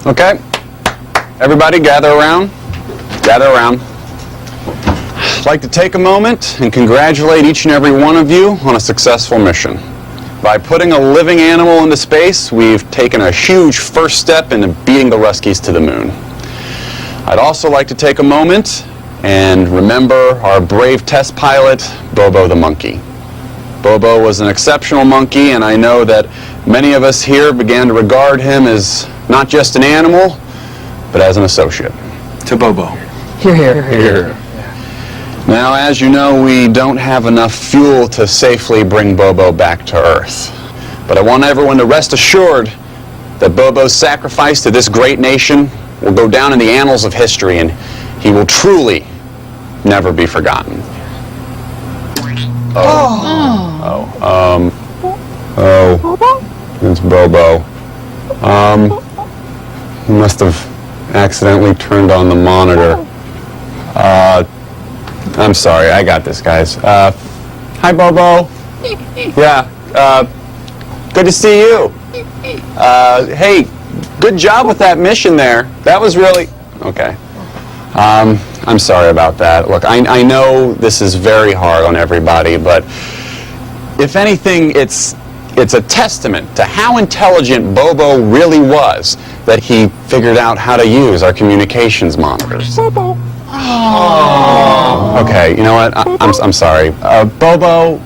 Okay, everybody gather around. Gather around. I'd like to take a moment and congratulate each and every one of you on a successful mission. By putting a living animal into space, we've taken a huge first step into beating the Ruskies to the moon. I'd also like to take a moment and remember our brave test pilot, Bobo the monkey. Bobo was an exceptional monkey, and I know that many of us here began to regard him as not just an animal, but as an associate. To Bobo. Hear, hear, hear. Now, as you know, we don't have enough fuel to safely bring Bobo back to Earth. But I want everyone to rest assured that Bobo's sacrifice to this great nation will go down in the annals of history, and he will truly never be forgotten. It's Bobo. He must have accidentally turned on the monitor. I'm sorry, I got this, guys. Hi, Bobo. Yeah, good to see you. Hey, good job with that mission there. That was really... Okay. I'm sorry about that. Look, I know this is very hard on everybody, but if anything, it's a testament to how intelligent Bobo really was that he figured out how to use our communications monitors. Bobo. Oh. Okay, you know what? I'm sorry. Bobo,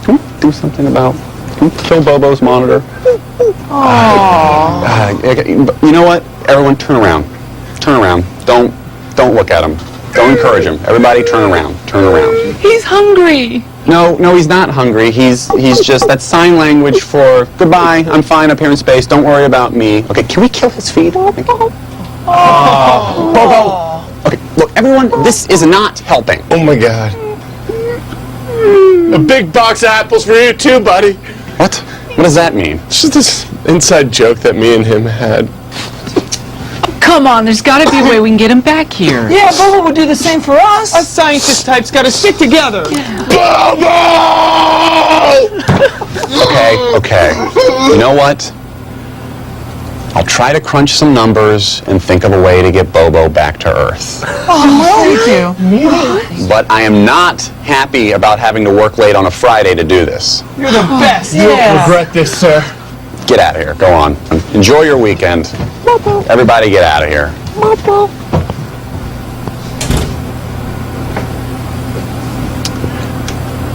can we do something about... Can we kill Bobo's monitor? You know what? Everyone, turn around. Turn around. Don't look at him. Don't encourage him. Everybody, turn around. Turn around. He's hungry. No, he's not hungry. He's just, that's sign language for goodbye. I'm fine up here in space. Don't worry about me. Okay, can we kill his feet? Bobo. Okay, look, everyone, this is not helping. Oh my God. A big box of apples for you too, buddy. What? What does that mean? It's just this inside joke that me and him had. Come on, there's got to be a way we can get him back here. Yeah, Bobo would do the same for us. Us scientist types got to stick together. Bobo! Okay. You know what? I'll try to crunch some numbers and think of a way to get Bobo back to Earth. Thank you. But I am not happy about having to work late on a Friday to do this. You're the best. Yeah. You'll regret this, sir. Get out of here. Go on. Enjoy your weekend. Everybody get out of here.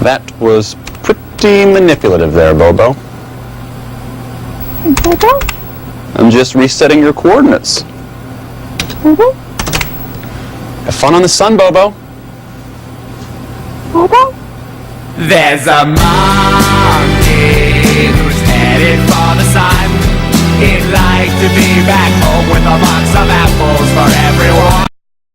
That was pretty manipulative there, Bobo. I'm just resetting your coordinates. Have fun on the sun, Bobo. There's a monkey who's headed for the sun. He'd like to be back